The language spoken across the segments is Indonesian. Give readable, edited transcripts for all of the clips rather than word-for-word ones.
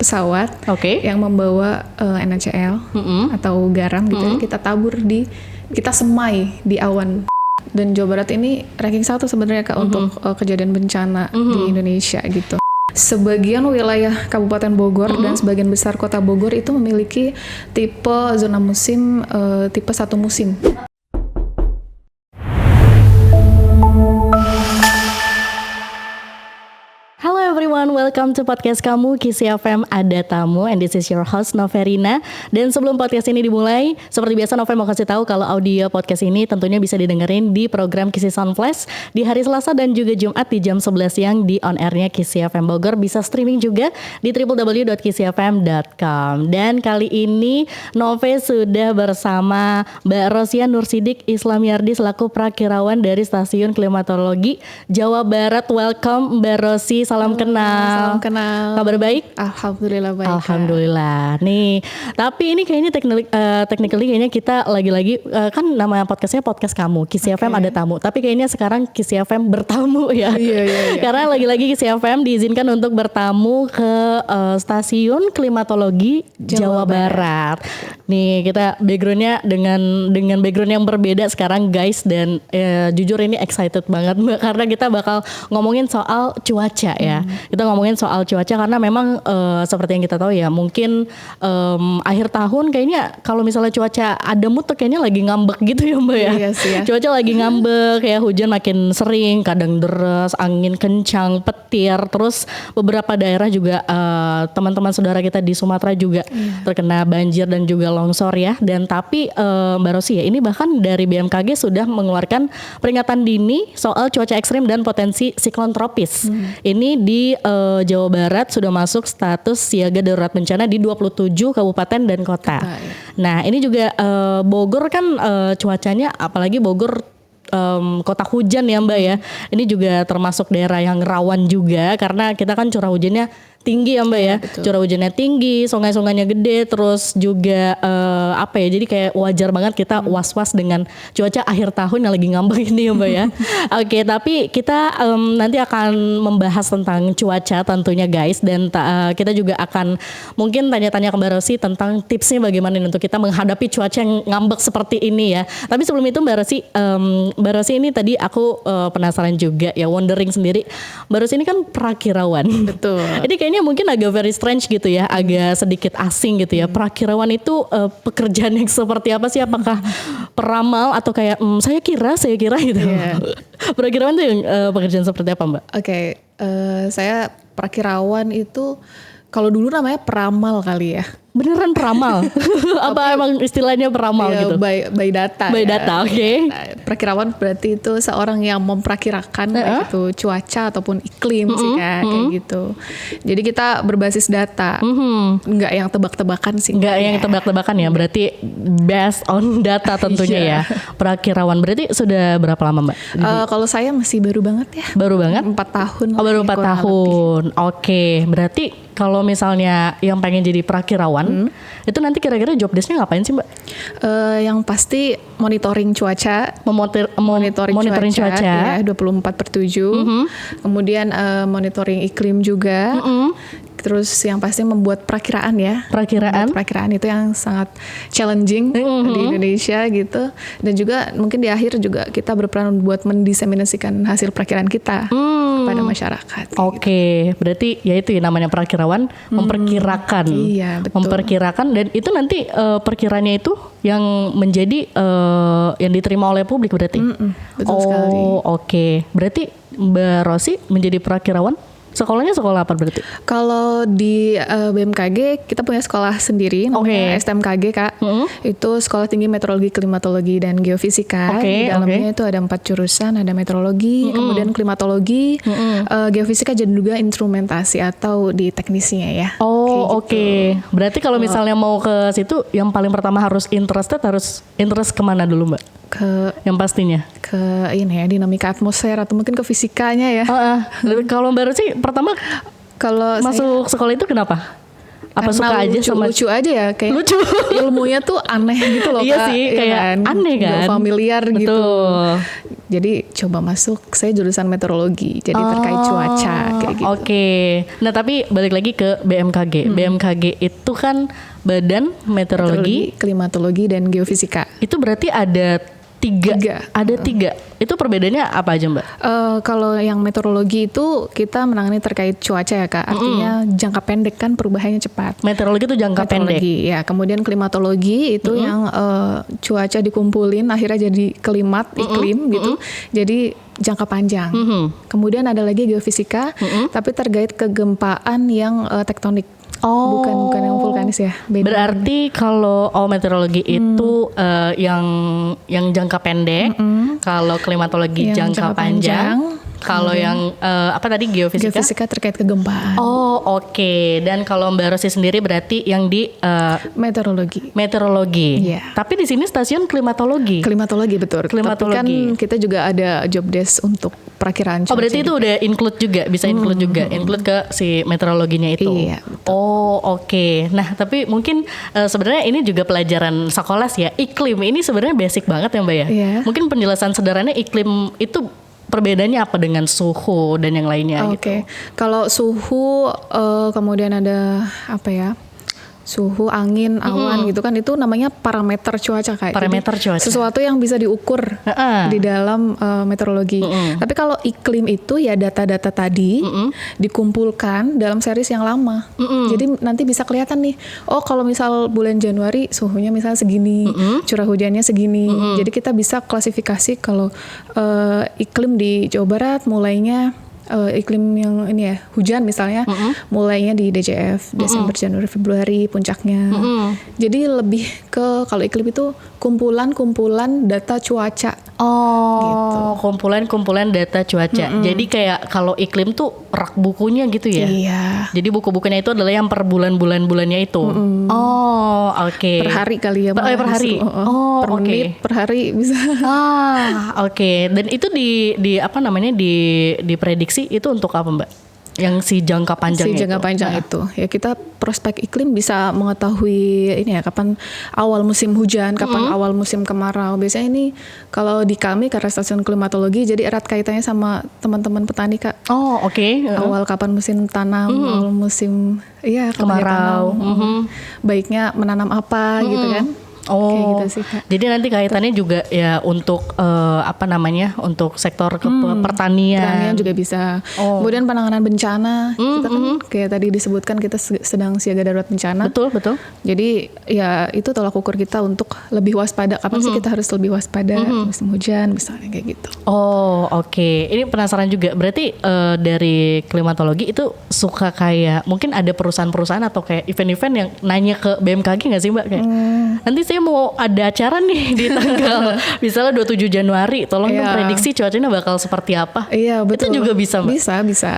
pesawat yang membawa NaCl atau garam gitu, kita tabur kita semai di awan. Dan Jawa Barat ini ranking 1 sebenarnya Kak untuk kejadian bencana di Indonesia gitu. Sebagian wilayah Kabupaten Bogor dan sebagian besar Kota Bogor itu memiliki tipe zona musim tipe 1 musim. Hello everyone, welcome to podcast kamu Kisi FM Ada Tamu, and this is your host Noverina. Dan sebelum podcast ini dimulai, seperti biasa Nover mau kasih tahu kalau audio podcast ini tentunya bisa didengerin di program Kisi Sound Flash di hari Selasa dan juga Jumat di jam 11 siang di on airnya Kisi FM Bogor. Bisa streaming juga di www.kisifm.com. Dan kali ini Nove sudah bersama Mbak Rosia Nursidik Islamiyardi selaku prakirawan dari Stasiun Klimatologi Jawa Barat. Welcome Mbak Rosi. Salam kenal. Salam kenal. Kabar baik? Alhamdulillah baik. Alhamdulillah. Nih, tapi ini kayaknya technically kayaknya kita lagi-lagi kan nama podcastnya podcast kamu Kisi FM Ada Tamu. Tapi kayaknya sekarang Kisi FM bertamu ya. Iya. Karena lagi-lagi Kisi FM diizinkan untuk bertamu ke Stasiun Klimatologi Jawa Barat. Nih, kita backgroundnya dengan background yang berbeda sekarang guys, dan jujur ini excited banget Mbak, karena kita bakal ngomongin soal cuaca ya. Kita ngomongin soal cuaca karena memang seperti yang kita tahu ya, mungkin akhir tahun kayaknya kalau misalnya cuaca ada mood tuh kayaknya lagi ngambek gitu ya Mbak ya. Iya sih ya. Cuaca lagi ngambek ya, hujan makin sering, kadang deras, angin kencang, petir, terus beberapa daerah juga teman-teman saudara kita di Sumatera juga terkena banjir dan juga longsor ya. Dan tapi Mbak Rosi ya, ini bahkan dari BMKG sudah mengeluarkan peringatan dini soal cuaca ekstrim dan potensi siklon tropis. Ini di Jawa Barat sudah masuk status siaga darurat bencana di 27 kabupaten dan kota. Nah, ini juga Bogor kan cuacanya, apalagi Bogor kota hujan ya Mbak ya. Ini juga termasuk daerah yang rawan juga karena kita kan curah hujannya tinggi ya Mbak ya. Curah hujannya tinggi, sungai-sungainya gede, terus juga jadi kayak wajar banget kita was-was dengan cuaca akhir tahun yang lagi ngambek ini ya Mbak ya. Oke, tapi kita nanti akan membahas tentang cuaca tentunya guys, dan kita juga akan mungkin tanya-tanya ke Mbak Rosi tentang tipsnya bagaimana untuk kita menghadapi cuaca yang ngambek seperti ini ya. Tapi sebelum itu Mbak Rosi ini tadi aku penasaran juga ya, wondering sendiri. Mbak Rosi ini kan prakirawan. Betul. Ini kayaknya mungkin agak very strange gitu ya, agak sedikit asing gitu ya. Prakirawan itu pekerjaan yang seperti apa sih? Apakah peramal atau kayak saya kira gitu? Prakirawan itu pekerjaan seperti apa Mbak? Oke, saya prakirawan itu kalau dulu namanya peramal kali ya. Beneran peramal? Apa emang istilahnya peramal gitu? By data. By data, oke. Nah, prakirawan berarti itu seorang yang memperkirakan baik itu cuaca ataupun iklim sih Kak, kayak gitu. Jadi kita berbasis data, nggak yang tebak-tebakan sih. Nggak yang tebak-tebakan ya, berarti based on data tentunya ya. Prakirawan berarti sudah berapa lama Mbak? Kalau saya masih baru banget ya. Baru banget? 4 tahun. Oh, baru 4 tahun. Oke, berarti kalau misalnya yang pengen jadi prakirawan, itu nanti kira-kira job desk-nya ngapain sih Mbak? Yang pasti monitoring cuaca, monitoring cuaca ya, 24/7. Kemudian monitoring iklim juga. Terus yang pasti membuat perakiraan ya. Perakiraan itu yang sangat challenging di Indonesia gitu. Dan juga mungkin di akhir juga kita berperan buat mendiseminasikan hasil perakiraan kita kepada masyarakat. Oke, berarti ya itu ya namanya prakirawan, memperkirakan. Iya, betul. Memperkirakan, dan itu nanti perkiranya itu yang menjadi yang diterima oleh publik berarti. Betul sekali. Oke. Berarti Mbak Rosi menjadi prakirawan, sekolahnya sekolah apa berarti? Kalau di BMKG kita punya sekolah sendiri namanya STMKG Kak. Itu Sekolah Tinggi Meteorologi, Klimatologi dan Geofisika. Di dalamnya itu ada 4 jurusan, ada meteorologi, kemudian klimatologi, geofisika dan juga instrumentasi atau di teknisnya ya. Oke. Berarti kalau misalnya mau ke situ yang paling pertama harus interest kemana dulu Mbak? Yang pastinya ke ini ya, dinamika atmosfer atau mungkin ke fisikanya ya. Kalau Mbak Rosi pertama kalau masuk sekolah itu kenapa? Apa suka aja sama lucu aja ya, kayak lucu. ilmunya tuh aneh gitu loh Iya Kak. sih, kayak aneh kan. Gak familiar Betul. gitu. Jadi coba masuk, saya jurusan meteorologi, jadi terkait cuaca kayak gitu. Oke. Nah tapi balik lagi ke BMKG. BMKG itu kan Badan Meteorologi, Klimatologi dan Geofisika. itu berarti ada tiga. Ada tiga. Itu perbedaannya apa aja Mbak? Kalau yang meteorologi itu kita menangani terkait cuaca ya Kak. Artinya jangka pendek kan perubahannya cepat. Meteorologi itu jangka pendek. Ya, kemudian klimatologi itu yang cuaca dikumpulin akhirnya jadi iklim gitu. Jadi jangka panjang. Kemudian ada lagi geofisika, tapi terkait kegempaan yang tektonik. Bukan yang vulkanis ya. Beda. Berarti kalau meteorologi itu yang jangka pendek, kalau klimatologi Yang jangka panjang. Kalau yang apa tadi geofisika? Geofisika terkait kegempaan. Oke. Dan kalau Mbak Rosi sendiri berarti yang di Meteorologi. Iya. Tapi di sini stasiun klimatologi. Klimatologi betul. Klimatologi. Tapi kan kita juga ada job desk untuk perakiraan cuaca. Berarti itu udah include juga, bisa include juga, include ke si meteorologinya itu. Iya. Betul. Oke. Nah, tapi mungkin sebenarnya ini juga pelajaran sekolah sih ya. Iklim ini sebenarnya basic banget ya Mbak ya. Iya. Mungkin penjelasan sederhananya iklim itu perbedaannya apa dengan suhu dan yang lainnya gitu. Oke. Kalau suhu kemudian ada apa ya? Suhu, angin, awan gitu kan, itu namanya parameter cuaca Kak. Parameter Jadi, cuaca. sesuatu yang bisa diukur di dalam meteorologi. Tapi kalau iklim itu ya data-data tadi dikumpulkan dalam series yang lama. Jadi nanti bisa kelihatan nih, kalau misal bulan Januari suhunya misalnya segini, curah hujannya segini. Jadi kita bisa klasifikasi kalau iklim di Jawa Barat mulainya iklim yang ini ya, hujan misalnya mulainya di DJF, Desember, Januari, Februari puncaknya. Jadi lebih ke kalau iklim itu kumpulan data cuaca. Gitu. Kumpulan data cuaca. Jadi kayak kalau iklim tuh rak bukunya gitu ya. Iya. Jadi buku-bukunya itu adalah yang per bulannya itu. Oke. Per hari kali ya. Per hari. Per menit, per hari bisa. Oke. Dan itu di apa namanya diprediksi itu untuk apa Mbak? Yang si jangka panjang itu. Ya kita prospek iklim bisa mengetahui ini ya, kapan awal musim hujan, kapan awal musim kemarau. Biasanya ini kalau di kami karena stasiun klimatologi jadi erat kaitannya sama teman-teman petani Kak. Oke. Awal kapan musim tanam, awal musim kemarau. Baiknya menanam apa gitu kan. Kayak gitu sih Kak. Jadi nanti kaitannya juga ya untuk apa namanya, untuk sektor pertanian. Pertanian juga bisa. Kemudian penanganan bencana, kita kan kayak tadi disebutkan kita sedang siaga darurat bencana. Betul. Jadi ya itu tolak ukur kita untuk lebih waspada. Kapan sih kita harus lebih waspada musim hujan misalnya kayak gitu. Oke. Ini penasaran juga. Berarti dari klimatologi itu suka kayak mungkin ada perusahaan-perusahaan atau kayak event-event yang nanya ke BMKG nggak sih Mbak? Kayak nanti saya mau ada acara nih di tanggal misalnya 27 Januari, tolong dong prediksi cuacanya bakal seperti apa. Iya betul. Itu juga bisa Mbak? Bisa.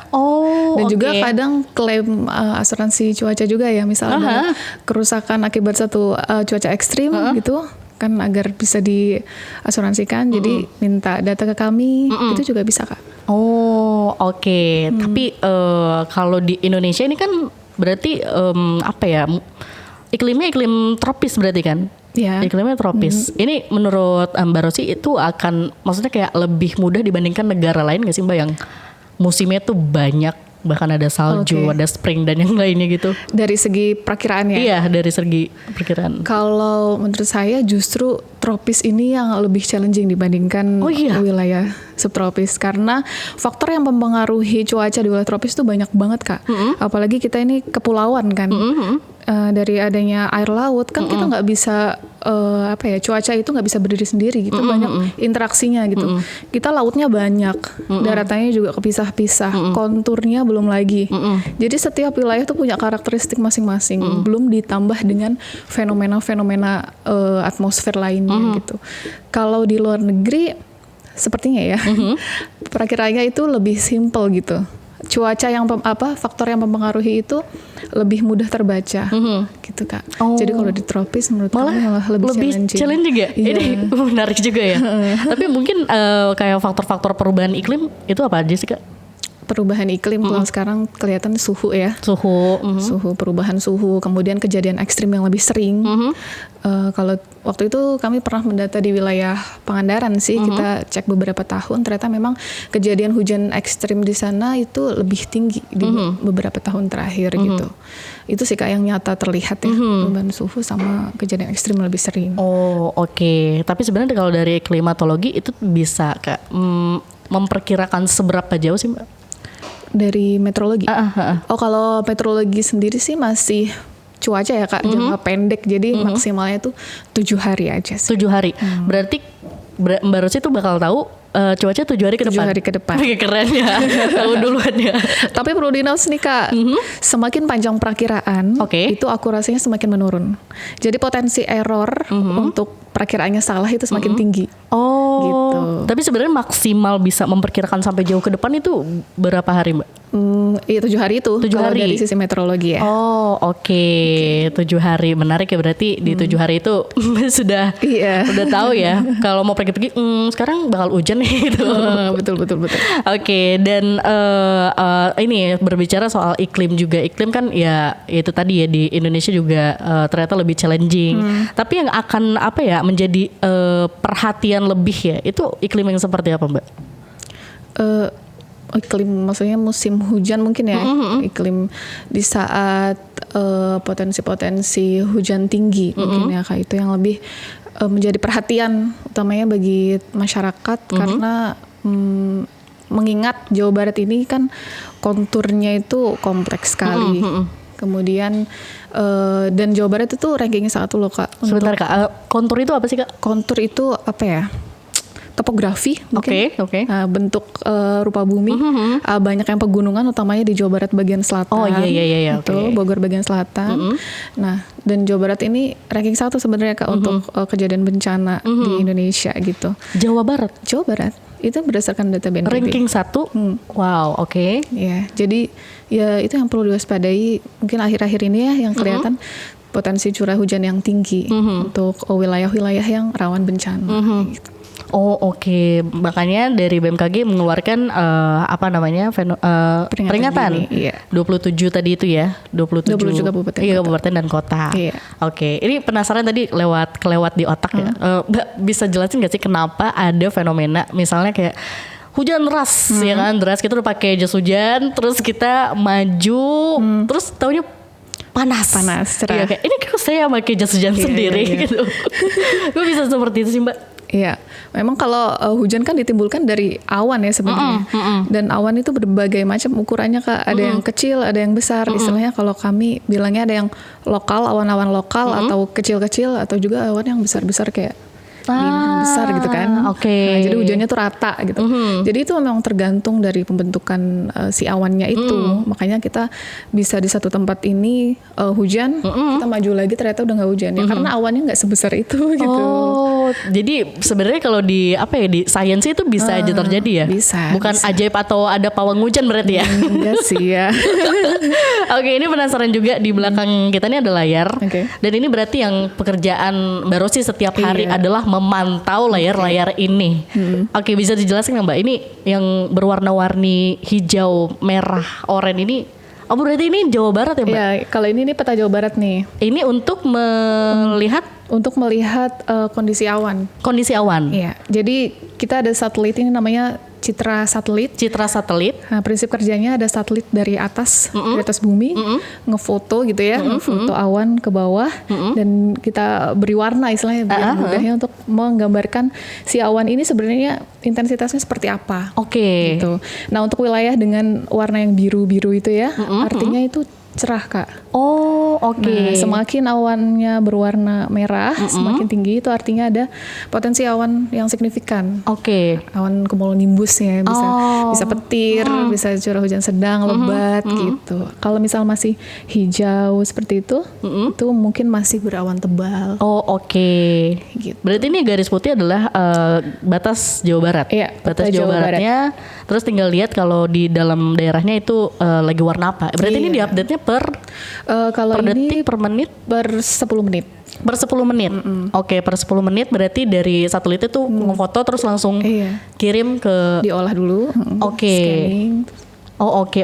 Dan Dan juga kadang klaim asuransi cuaca juga ya, misalnya kerusakan akibat satu cuaca ekstrim gitu kan, agar bisa diasuransikan. Jadi minta data ke kami, itu juga bisa Kak. Oke. Tapi kalau di Indonesia ini kan berarti apa ya, iklimnya iklim tropis berarti kan? Ya. Iklimnya tropis. Ini menurut Mbak Rosi itu akan maksudnya kayak lebih mudah dibandingkan negara lain nggak sih Mbak, yang musimnya tuh banyak, bahkan ada salju, ada spring dan yang lainnya gitu? Dari segi perakiraannya? Iya, dari segi perkiraan. Kalau menurut saya justru tropis ini yang lebih challenging dibandingkan wilayah subtropis, karena faktor yang mempengaruhi cuaca di wilayah tropis itu banyak banget Kak. Apalagi kita ini kepulauan kan. Dari adanya air laut kan kita nggak bisa cuaca itu nggak bisa berdiri sendiri gitu, banyak interaksinya gitu. Kita lautnya banyak, daratannya juga kepisah-pisah, konturnya belum lagi. Jadi setiap wilayah tuh punya karakteristik masing-masing, belum ditambah dengan fenomena-fenomena atmosfer lainnya gitu. Kalau di luar negeri sepertinya ya perakiraannya itu lebih simple gitu. Cuaca yang faktor yang mempengaruhi itu lebih mudah terbaca gitu Kak. Jadi kalau di tropis menurut kamu malah lebih challenging ya? Ini menarik juga ya. Tapi mungkin kayak faktor-faktor perubahan iklim itu apa aja sih Kak? perubahan iklim. Kalau sekarang kelihatan suhu ya. Suhu. Perubahan suhu, kemudian kejadian ekstrim yang lebih sering. Kalau waktu itu kami pernah mendata di wilayah Pangandaran sih, kita cek beberapa tahun, ternyata memang kejadian hujan ekstrim di sana itu lebih tinggi di beberapa tahun terakhir gitu. Itu sih Kak yang nyata terlihat ya, perubahan suhu sama kejadian ekstrim lebih sering. Oh, oke. Tapi sebenarnya kalau dari klimatologi itu bisa Kak memperkirakan seberapa jauh sih Mbak? Dari meteorologi? Oh, kalau meteorologi sendiri sih masih cuaca ya Kak, jangka pendek. Jadi maksimalnya tuh 7 hari aja sih. 7 hari. Berarti Mbak Rosi tuh bakal tahu cuaca 7 hari ke 7 depan. hari ke depan. Keren ya. Tahu duluan ya. Tapi perlu di-notes nih Kak, semakin panjang perakiraan, itu akurasinya semakin menurun. Jadi potensi error untuk perakiraannya salah itu semakin tinggi. Oh, gitu. Tapi sebenarnya maksimal bisa memperkirakan sampai jauh ke depan itu berapa hari Mbak? Iya 7 hari itu. 7 hari dari sisi meteorologi ya. Oh, oke. 7 hari, menarik ya, berarti di 7 hari itu sudah tahu ya. Kalau mau pergi-pergi, sekarang bakal hujan nih gitu. Betul. Oke, dan ini berbicara soal iklim juga. Iklim kan ya itu tadi ya, di Indonesia juga ternyata lebih challenging. Tapi yang akan menjadi perhatian lebih ya, itu iklim yang seperti apa Mbak? Iklim maksudnya musim hujan mungkin ya. Iklim di saat potensi-potensi hujan tinggi mungkin ya Kak, itu yang lebih menjadi perhatian utamanya bagi masyarakat karena mengingat Jawa Barat ini kan konturnya itu kompleks sekali. Kemudian dan Jawa Barat itu rankingnya 1 loh Kak. Sebentar Kak, kontur itu apa sih Kak? Kontur itu apa ya? Topografi mungkin. Oke. Bentuk rupa bumi. Banyak yang pegunungan utamanya di Jawa Barat bagian selatan. Oh iya. Itu Bogor bagian selatan. Nah, dan Jawa Barat ini ranking 1 sebenarnya Kak untuk kejadian bencana di Indonesia gitu. Jawa Barat. Itu berdasarkan data BNPB. Ranking 1. Wow, oke. Ya, jadi ya itu yang perlu diwaspadai mungkin akhir-akhir ini ya, yang kelihatan potensi curah hujan yang tinggi untuk wilayah-wilayah yang rawan bencana gitu. Oh, oke. Makanya dari BMKG mengeluarkan peringatan. Iya. 27 tadi itu ya. 27 kabupaten. Iya, kabupaten dan kota. Iya. Oke. Ini penasaran tadi kelewat di otak ya. Mbak bisa jelasin gak sih kenapa ada fenomena misalnya kayak hujan deras ya kan, deras, kita udah pakai jas hujan, terus kita maju, terus taunya panas cerah. Iya, kayak ini kok saya pakai jas hujan sendiri gitu. Gue bisa seperti itu sih Mbak. Iya, memang kalau hujan kan ditimbulkan dari awan ya sebenarnya. Dan awan itu berbagai macam ukurannya Kak. Ada yang kecil, ada yang besar. Istilahnya kalau kami bilangnya ada yang lokal, awan-awan lokal atau kecil-kecil, atau juga awan yang besar-besar kayak bintang besar gitu kan. Nah, jadi hujannya tuh rata gitu. Jadi itu memang tergantung dari pembentukan si awannya itu. Makanya kita bisa di satu tempat ini hujan, kita maju lagi ternyata udah nggak hujan ya, karena awannya nggak sebesar itu gitu. Oh, jadi sebenarnya kalau di di sains itu bisa aja terjadi ya? Bisa. Bukan ajaib atau ada pawang hujan berarti ya? Enggak sih ya. Oke, ini penasaran juga, di belakang kita ini ada layar. Dan ini berarti yang pekerjaan Mbak Rosi setiap hari adalah memantau layar-layar ini. Oke, bisa dijelaskan nggak Mbak? Ini yang berwarna-warni hijau, merah, oranye ini. Oh, berarti ini Jawa Barat ya Mbak? Iya, kalau ini peta Jawa Barat nih. Ini untuk melihat kondisi awan. Kondisi awan. Iya. Jadi kita ada satelit ini namanya citra satelit. Nah, prinsip kerjanya ada satelit dari atas, dari atas bumi, ngefoto gitu ya, ngefoto awan ke bawah, dan kita beri warna istilahnya biar mudahnya untuk menggambarkan si awan ini sebenarnya intensitasnya seperti apa. Gitu. Nah, untuk wilayah dengan warna yang biru-biru itu ya, artinya itu cerah Kak. Oh, Nah, semakin awannya berwarna merah, semakin tinggi, itu artinya ada potensi awan yang signifikan. Awan cumulonimbusnya bisa petir, bisa curah hujan sedang, lebat gitu. Kalau misal masih hijau seperti itu mungkin masih berawan tebal. Gitu. Berarti ini garis putih adalah batas Jawa Barat. Iya, batas Jawa Baratnya. Terus tinggal lihat kalau di dalam daerahnya itu lagi warna apa. Berarti ini diupdate-nya per detik, per menit? Per 10 menit. Per 10 menit? Per 10 menit berarti dari satelit itu ngefoto terus langsung kirim ke... Diolah dulu, scanning. Oh oke.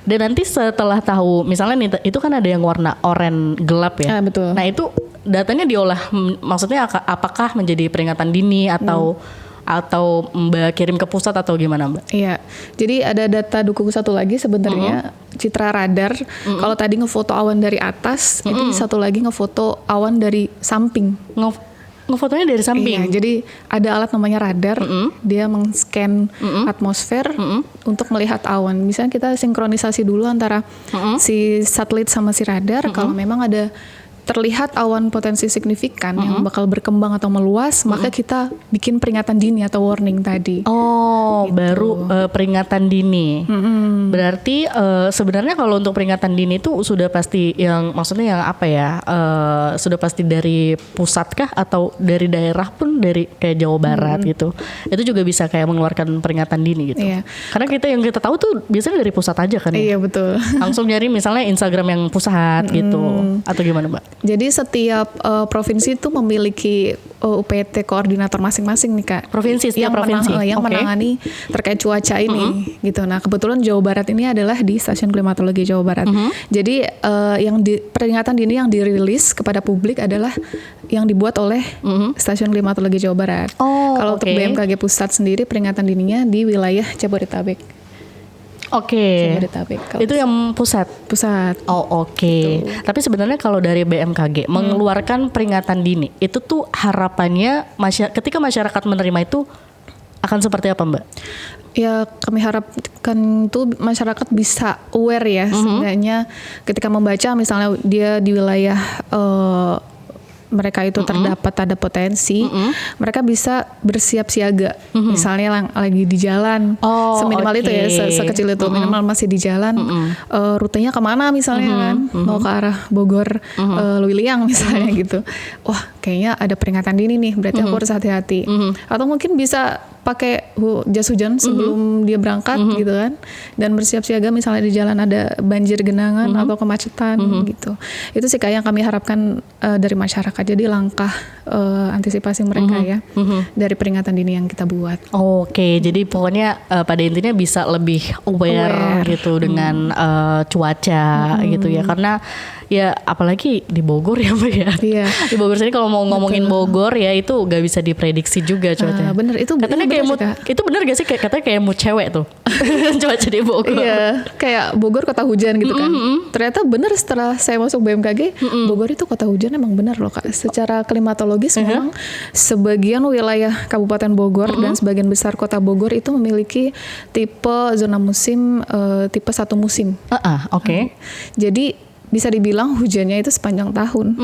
Dan nanti setelah tahu, misalnya nih itu kan ada yang warna oranye gelap ya. Betul. Nah itu datanya diolah, maksudnya apakah menjadi peringatan dini atau Mbak kirim ke pusat atau gimana Mbak? Iya, jadi ada data dukung satu lagi sebenarnya, citra radar. Kalau tadi ngefoto awan dari atas, itu satu lagi ngefoto awan dari samping. Ngefotonya dari samping? Iya, jadi ada alat namanya radar, dia meng-scan atmosfer untuk melihat awan. Misalnya kita sinkronisasi dulu antara si satelit sama si radar, kalau memang ada terlihat awan potensi signifikan yang bakal berkembang atau meluas, maka kita bikin peringatan dini atau warning tadi. Oh, gitu. Baru peringatan dini. Berarti sebenarnya kalau untuk peringatan dini itu sudah pasti yang, maksudnya yang apa ya? Sudah pasti dari pusat kah atau dari daerah pun, dari kayak Jawa Barat gitu. Itu juga bisa kayak mengeluarkan peringatan dini gitu. Iya. Karena yang kita tahu tuh biasanya dari pusat aja kan ya. Iya, betul. Langsung nyari misalnya Instagram yang pusat gitu. Atau gimana, Mbak? Jadi setiap provinsi itu memiliki UPT koordinator masing-masing nih Kak. Setiap provinsi yang menangani terkait cuaca ini gitu. Nah kebetulan Jawa Barat ini adalah di Stasiun Klimatologi Jawa Barat. Jadi peringatan dini yang dirilis kepada publik adalah yang dibuat oleh Stasiun Klimatologi Jawa Barat. Kalau untuk BMKG Pusat sendiri peringatan dininya di wilayah Jabodetabek. Itu yang pusat. Oh gitu. Tapi sebenarnya kalau dari BMKG mengeluarkan peringatan dini, itu tuh harapannya ketika masyarakat menerima itu akan seperti apa Mbak? Ya kami harapkan tuh masyarakat bisa aware ya, sebenarnya ketika membaca misalnya dia di wilayah mereka itu terdapat ada potensi, mereka bisa bersiap siaga. Misalnya lagi di jalan, seminimal itu ya, sekecil itu, minimal masih di jalan, rutenya kemana misalnya kan, mau ke arah Bogor, Luiliang misalnya gitu. Wah kayaknya ada peringatan dini nih, berarti aku harus hati-hati. Atau mungkin bisa pakai jas hujan sebelum dia berangkat gitu kan, dan bersiap siaga misalnya di jalan ada banjir genangan atau kemacetan gitu. Itu sih kayak yang kami harapkan dari masyarakat. Jadi langkah antisipasi mereka ya dari peringatan dini yang kita buat. Jadi pokoknya pada intinya bisa lebih aware. Gitu dengan cuaca gitu ya, karena ya apalagi di Bogor ya Mbak ya. Iya. Di Bogor sini kalau mau ngomongin Bogor ya itu gak bisa diprediksi juga cuacanya. Bener itu. Katanya kayak mood, itu bener gak sih katanya kayak mood cewek tuh cuaca di Bogor. Iya, kayak Bogor kota hujan gitu kan. Ternyata bener setelah saya masuk BMKG, Bogor itu kota hujan emang bener loh Kak. Secara klimatologis memang sebagian wilayah Kabupaten Bogor dan sebagian besar kota Bogor itu memiliki tipe zona musim tipe 1 musim. Jadi bisa dibilang hujannya itu sepanjang tahun.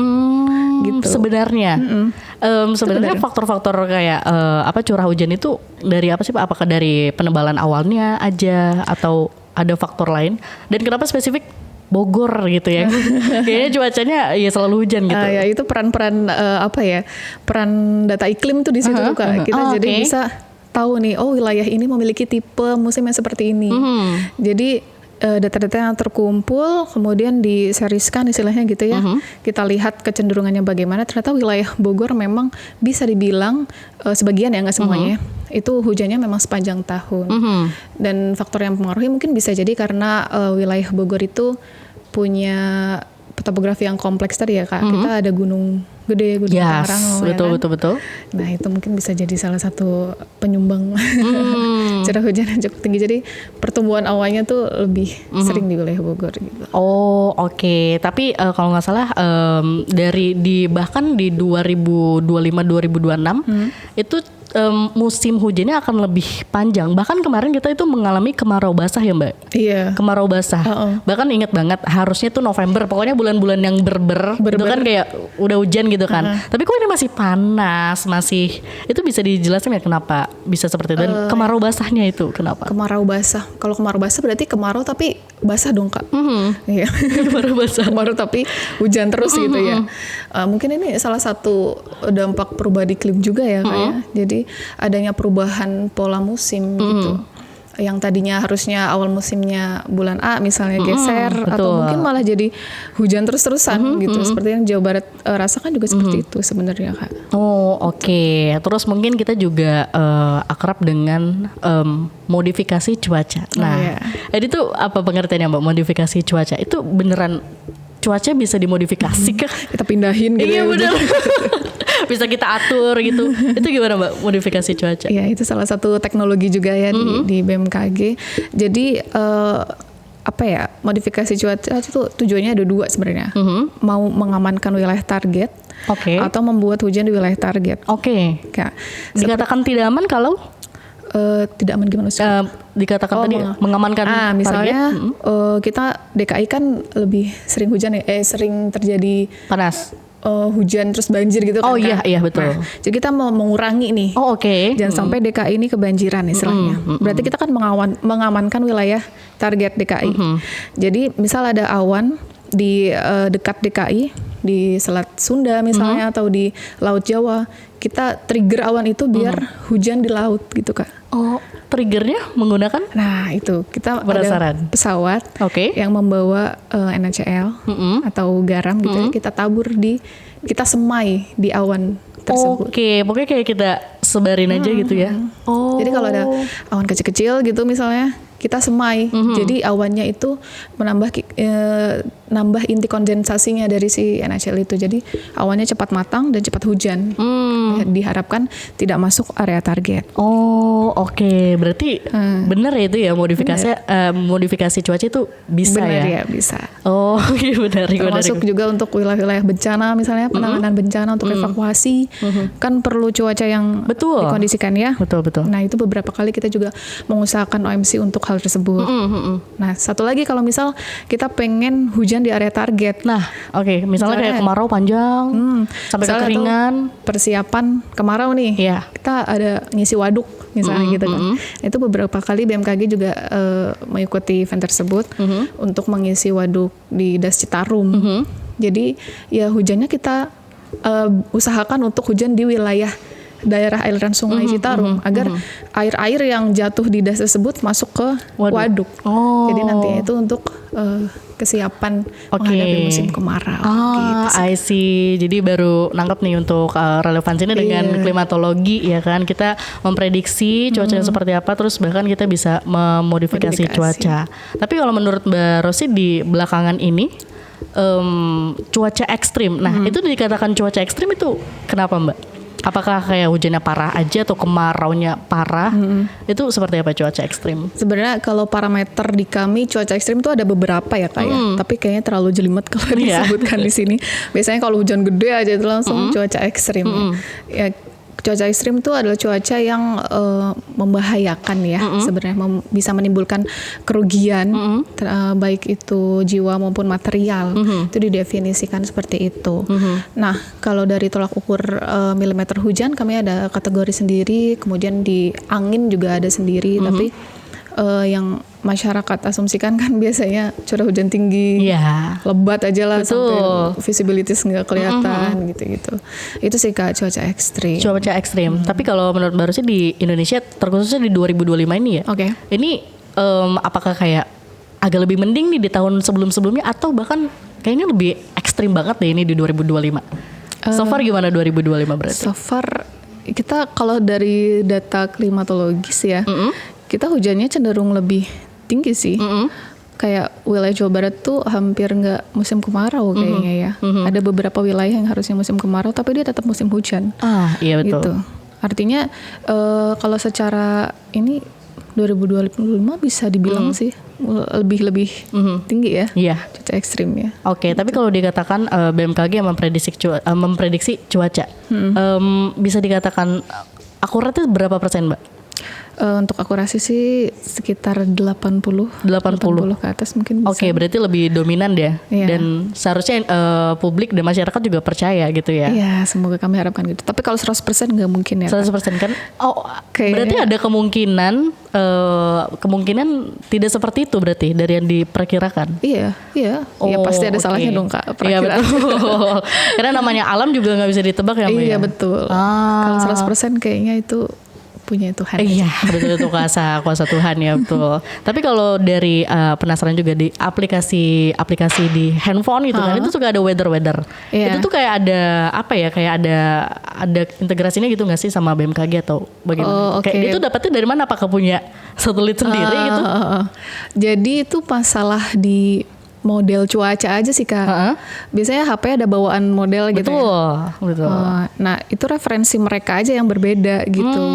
Gitu. Sebenarnya faktor-faktor kayak curah hujan itu dari apa sih Pak? Apakah dari penebalan awalnya aja atau ada faktor lain? Dan kenapa spesifik Bogor gitu ya? Kayaknya cuacanya ya selalu hujan gitu. Ya itu peran-peran peran data iklim tuh di situ juga. Kita jadi bisa tahu nih, wilayah ini memiliki tipe musim yang seperti ini. Jadi data-data yang terkumpul kemudian diseriskan istilahnya gitu ya. Kita lihat kecenderungannya bagaimana. Ternyata wilayah Bogor memang bisa dibilang sebagian ya, nggak semuanya, itu hujannya memang sepanjang tahun. Dan faktor yang mempengaruhi mungkin bisa jadi karena wilayah Bogor itu punya topografi yang kompleks tadi ya Kak. Kita ada gunung gede, gunung Pangrango. Betul. Nah itu mungkin bisa jadi salah satu penyumbang curah hujan yang cukup tinggi. Jadi pertumbuhan awannya tuh lebih sering di wilayah Bogor gitu. Tapi kalau nggak salah bahkan di 2025-2026 itu musim hujannya akan lebih panjang. Bahkan kemarin kita itu mengalami kemarau basah ya Mbak. Iya. Kemarau basah. Bahkan ingat banget harusnya tuh November. Pokoknya bulan-bulan yang berber. Itu kan kayak udah hujan gitu kan. Tapi kok ini masih panas, itu bisa dijelaskan ya kenapa bisa seperti itu? Dan kemarau basahnya itu kenapa? Kemarau basah. Kalau kemarau basah berarti kemarau tapi basah dong Kak. Iya. Kemarau basah. Kemarau tapi hujan terus gitu ya. Mungkin ini salah satu dampak perubahan iklim juga ya Kak ya. Jadi adanya perubahan pola musim gitu. yang tadinya harusnya awal musimnya bulan A misalnya geser atau mungkin malah jadi hujan terus-terusan gitu. Seperti yang Jawa Barat rasakan juga seperti itu sebenarnya Kak. Oh oke. Terus mungkin kita juga akrab dengan modifikasi cuaca. Nah, jadi itu apa pengertiannya Mbak modifikasi cuaca? Itu beneran cuaca bisa dimodifikasi kah? Kita pindahin gitu. Iya benar. Bisa kita atur gitu. Itu gimana Mbak modifikasi cuaca? Iya, itu salah satu teknologi juga ya di BMKG. Jadi apa ya, modifikasi cuaca itu tujuannya ada dua sebenarnya. Mau mengamankan wilayah target atau membuat hujan di wilayah target. Dikatakan tidak aman kalau tidak aman gimana sih? Dikatakan tadi mengamankan misalnya kita DKI kan lebih sering hujan ya, sering terjadi panas. Hujan terus banjir gitu kan. Iya betul. Nah, jadi kita mau mengurangi nih. Jangan sampai DKI ini kebanjiran istilahnya. Berarti kita kan mengamankan wilayah target DKI. Jadi misal ada awan di dekat DKI di Selat Sunda misalnya atau di Laut Jawa, kita trigger awan itu biar hujan di laut gitu Kak. Triggernya menggunakan? Nah itu kita ada pesawat yang membawa NaCl atau garam gitu, kita tabur kita semai di awan tersebut. Pokoknya kayak kita sebarin aja gitu ya. Jadi kalau ada awan kecil-kecil gitu misalnya, kita semai. Jadi awannya itu nambah inti kondensasinya dari si NaCl itu. Jadi awannya cepat matang dan cepat hujan. Diharapkan tidak masuk area target. Berarti benar ya itu ya modifikasi cuaca itu bisa benar ya? Bisa. Benar. Termasuk juga untuk wilayah-wilayah bencana misalnya penanganan bencana untuk evakuasi kan perlu cuaca yang dikondisikan ya. Betul. Nah itu beberapa kali kita juga mengusahakan OMC untuk hal tersebut. Nah satu lagi kalau misal kita pengen hujan di area target. Misalnya kayak kemarau panjang sampai kekeringan. Persiapan kemarau nih. Kita ada ngisi waduk misalnya gitu kan. Itu beberapa kali BMKG juga mengikuti event tersebut untuk mengisi waduk di Das Citarum. Jadi ya hujannya kita usahakan untuk hujan di wilayah daerah aliran sungai Citarum agar air-air yang jatuh di das tersebut masuk ke waduk. Jadi nantinya itu untuk kesiapan menghadapi musim kemarau. Gitu sih. I see. Jadi baru nangkep nih untuk relevansinya dengan klimatologi ya kan. Kita memprediksi cuacanya seperti apa, terus bahkan kita bisa memodifikasi cuaca. Tapi kalau menurut Mbak Rosi di belakangan ini cuaca ekstrim. Nah itu dikatakan cuaca ekstrim itu kenapa Mbak? Apakah kayak hujannya parah aja atau kemaraunya parah? Itu seperti apa cuaca ekstrim? Sebenarnya kalau parameter di kami cuaca ekstrim itu ada beberapa ya Kak ya. Tapi kayaknya terlalu jelimet kalau disebutkan di sini. Biasanya kalau hujan gede aja itu langsung cuaca ekstrim. Ya cuaca ekstrim itu adalah cuaca yang membahayakan ya sebenarnya, bisa menimbulkan kerugian baik itu jiwa maupun material. Itu didefinisikan seperti itu. Nah kalau dari tolak ukur milimeter hujan kami ada kategori sendiri, kemudian di angin juga ada sendiri. Tapi yang masyarakat asumsikan kan biasanya curah hujan tinggi, lebat aja lah sampai visibilitas nggak kelihatan gitu-gitu. Itu sih Kak cuaca ekstrim. Tapi kalau menurut Mbak Rosi di Indonesia, terkhususnya di 2025 ini ya, ini apakah kayak agak lebih mending nih di tahun sebelum-sebelumnya atau bahkan kayaknya lebih ekstrim banget deh ini di 2025? So far gimana 2025 berarti? So far kita kalau dari data klimatologis ya, kita hujannya cenderung lebih tinggi sih. Kayak wilayah Jawa Barat tuh hampir nggak musim kemarau kayaknya ya. Ada beberapa wilayah yang harusnya musim kemarau tapi dia tetap musim hujan. Iya betul. Gitu. Artinya kalau secara ini 2025 bisa dibilang sih lebih tinggi ya. Cuaca ekstrim ya. Tapi kalau dikatakan BMKG yang memprediksi cuaca, bisa dikatakan akuratnya berapa persen Mbak? Untuk akurasi sih sekitar 80 ke atas mungkin bisa. Berarti lebih dominan dia. Dan seharusnya publik dan masyarakat juga percaya gitu ya. Iya, semoga kami harapkan gitu. Tapi kalau 100% nggak mungkin ya. 100% kan? Berarti ada kemungkinan tidak seperti itu berarti dari yang diperkirakan. Iya, pasti ada salahnya dong Kak perkiraan. Iya betul. Karena namanya alam juga nggak bisa ditebak ya Mbak. Iya betul. Kalau 100% kayaknya itu punya Tuhan. Iya, betul itu kuasa Tuhan ya, betul. Tapi kalau dari penasaran juga di aplikasi di handphone gitu kan, itu suka ada weather. Itu tuh kayak ada apa ya? Kayak ada integrasinya gitu nggak sih sama BMKG atau bagaimana? Kayak itu dapetnya dari mana? Apakah punya satelit sendiri gitu? Jadi itu masalah di model cuaca aja sih Kak. Biasanya HP ada bawaan model gitu. Betul. Nah itu referensi mereka aja yang berbeda gitu.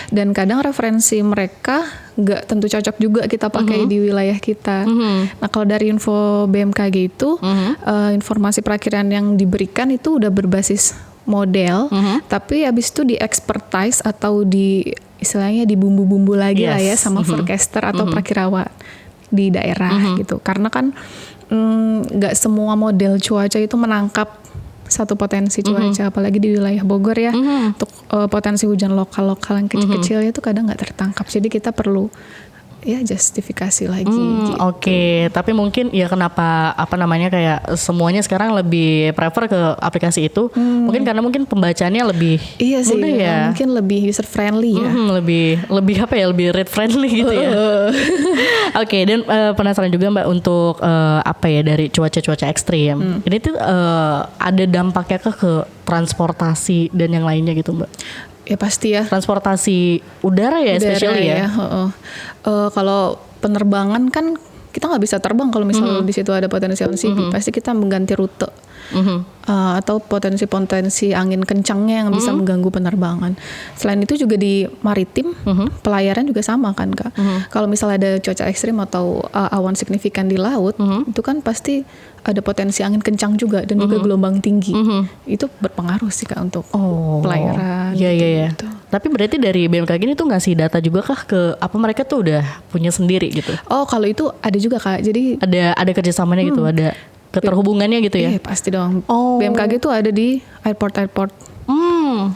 Dan kadang referensi mereka nggak tentu cocok juga kita pakai di wilayah kita. Nah kalau dari info BMKG itu informasi perakiran yang diberikan itu udah berbasis model, tapi habis itu di expertise atau di istilahnya di bumbu-bumbu lagi lah ya sama forecaster atau prakirawan di daerah gitu. Karena kan nggak semua model cuaca itu menangkap satu potensi cuaca, apalagi di wilayah Bogor ya. Untuk potensi hujan lokal yang kecil-kecilnya itu kadang nggak tertangkap. Jadi kita perlu ya justifikasi lagi. Gitu. Oke. Tapi mungkin ya kenapa kayak semuanya sekarang lebih prefer ke aplikasi itu? Mungkin karena pembacaannya lebih mudah ya. Mungkin lebih user friendly ya. Lebih apa ya? Lebih read friendly gitu ya. Oke. Dan penasaran juga Mbak untuk dari cuaca ekstrim. Ini tuh ada dampaknya ke transportasi dan yang lainnya gitu Mbak? Ya pasti ya. Transportasi udara ya, especially ya. Kalau penerbangan kan kita nggak bisa terbang kalau misalnya di situ ada potensi ONCB. Pasti kita mengganti rute. Atau potensi angin kencangnya yang bisa mengganggu penerbangan. Selain itu juga di maritim pelayaran juga sama kan Kak. Kalau misalnya ada cuaca ekstrim atau awan signifikan di laut, itu kan pasti ada potensi angin kencang juga dan juga gelombang tinggi. Itu berpengaruh sih Kak untuk pelayaran. Iya. Tapi berarti dari BMKG ini tuh ngasih data juga kah ke mereka tuh udah punya sendiri gitu? Oh, kalau itu ada juga Kak. Jadi ada kerjasamanya gitu, ada keterhubungannya gitu ya? Iya pasti dong. BMKG tuh ada di airport.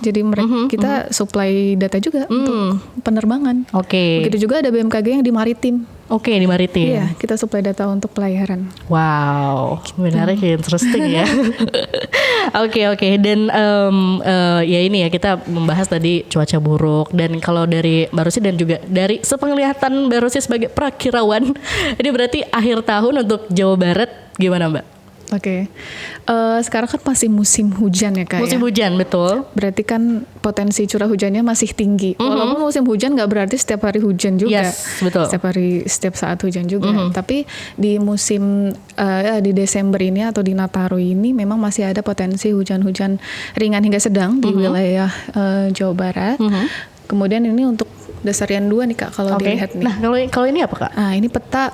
Jadi kita supply data juga untuk penerbangan. Begitu juga ada BMKG yang di maritim. Di maritim. Iya, kita supply data untuk pelayaran. Wow, menarik ya, interesting ya. Oke. Dan ya ini ya, kita membahas tadi cuaca buruk. Dan kalau dari Mbak Rosi dan juga dari sepenglihatan Mbak Rosi sebagai prakirawan, ini berarti akhir tahun untuk Jawa Barat gimana Mbak? Sekarang kan masih musim hujan ya Kak. Musim hujan, betul. Berarti kan potensi curah hujannya masih tinggi. Walaupun musim hujan nggak berarti setiap hari hujan juga. Yes, betul. Setiap saat hujan juga. Tapi di musim di Desember ini atau di Nataru ini memang masih ada potensi hujan-hujan ringan hingga sedang di wilayah Jawa Barat. Kemudian ini untuk dasarian 2 nih Kak kalau dilihat nih. Nah kalau ini apa Kak? Ini peta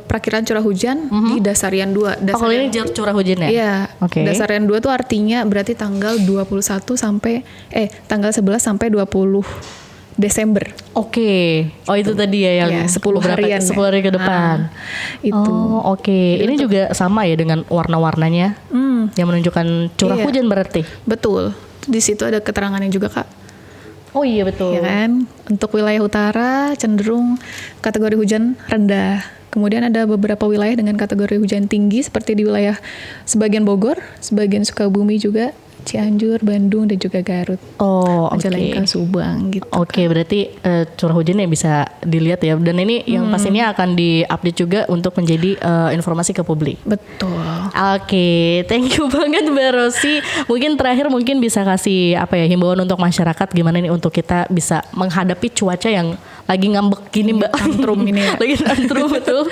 perakiraan curah hujan di dasarian 2. Kalau ini curah hujan ya? Iya. Dasarian 2 tuh artinya berarti tanggal 11 sampai 20 Desember. Itu tadi ya yang 10 harian 10 hari ke depan. Itu. Ini juga sama ya dengan warna-warnanya yang menunjukkan curah hujan berarti. Betul. Di situ ada keterangannya juga Kak. Oh iya betul. Ya kan? Untuk wilayah utara cenderung kategori hujan rendah. Kemudian ada beberapa wilayah dengan kategori hujan tinggi seperti di wilayah sebagian Bogor, sebagian Sukabumi juga, Cianjur, Bandung dan juga Garut. Majalengka, Subang gitu. Berarti curah hujannya bisa dilihat ya. Dan ini yang pastinya akan di-update juga untuk menjadi informasi ke publik. Betul. Thank you banget Mbak Rosi. Mungkin terakhir bisa kasih himbauan untuk masyarakat gimana nih untuk kita bisa menghadapi cuaca yang lagi ngambek gini Mbak. Tantrum ini ya. Lagi tantrum betul.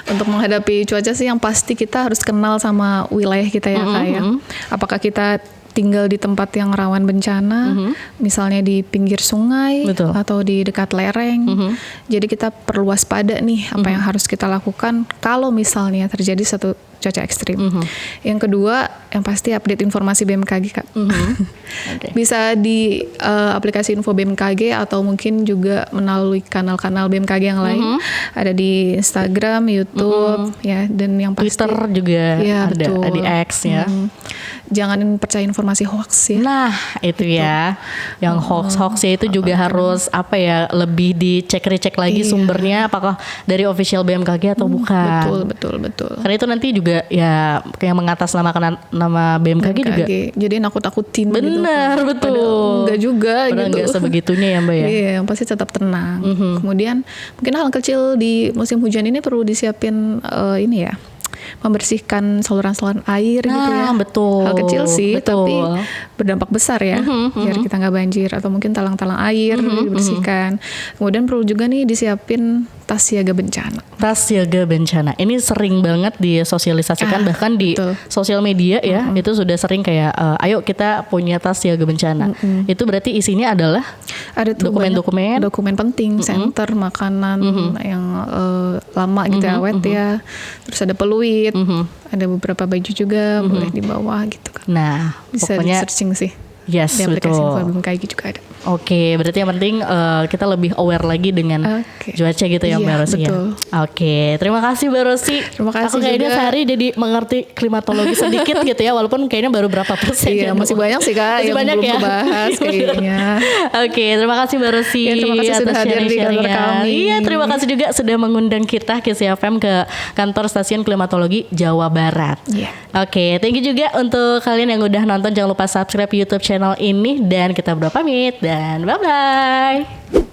Untuk menghadapi cuaca sih yang pasti kita harus kenal sama wilayah kita ya Kak ya. Apakah kita tinggal di tempat yang rawan bencana, misalnya di pinggir sungai atau di dekat lereng. Jadi kita perlu waspada nih apa yang harus kita lakukan kalau misalnya terjadi satu cuaca ekstrim. Yang kedua, yang pasti update informasi BMKG Kak. Bisa di aplikasi info BMKG atau mungkin juga melalui kanal-kanal BMKG yang lain. Ada di Instagram, YouTube, ya, dan yang pasti Twitter juga ada di X ya. Jangan percaya informasi hoax ya. Nah itu ya, yang hoax ya itu juga harus lebih dicek lagi sumbernya apakah dari official BMKG atau bukan. Betul. Karena itu nanti juga juga ya kayak mengatasnamakan nama BMKG juga. Jadi nakut-nakutin Benar, gitu. betul. Padahal enggak juga Padahal gitu. enggak sebegitunya ya Mbak ya. Iya, yang pasti tetap tenang. Kemudian mungkin hal kecil di musim hujan ini perlu disiapin ini ya. Membersihkan saluran-saluran air gitu ya. Betul. Hal kecil sih, betul. tapi berdampak besar ya. Biar kita nggak banjir atau mungkin talang-talang air dibersihkan. Kemudian perlu juga nih disiapin tas siaga bencana. Tas siaga bencana. Ini sering banget disosialisasikan bahkan di sosial media ya. Itu sudah sering kayak ayo kita punya tas siaga bencana. Itu berarti isinya adalah ada tuh dokumen penting, senter, makanan yang lama gitu awet ya. Terus ada peluit, ada beberapa baju juga boleh dibawa gitu kan. Nah, bisa pokoknya di-searching sih. Yes, di aplikasi betul. BMKG juga ada. Oke, berarti yang penting kita lebih aware lagi dengan cuaca gitu ya Mbak Rosi ya. Oke, terima kasih Mbak Rosi. Terima kasih. Aku kayaknya sehari jadi mengerti klimatologi sedikit gitu ya, walaupun kayaknya baru berapa persen. Iya, masih banyak sih Kak masih yang banyak belum ya kebahas kayaknya. Oke, terima kasih Mbak Rosi. Ya, terima kasih sudah hadir di kantor kami. Iya, terima kasih juga sudah mengundang kita KIS FM ke kantor stasiun klimatologi Jawa Barat. Iya. Oke, thank you juga untuk kalian yang udah nonton. Jangan lupa subscribe YouTube channel ini dan kita berdua pamit dan bye-bye.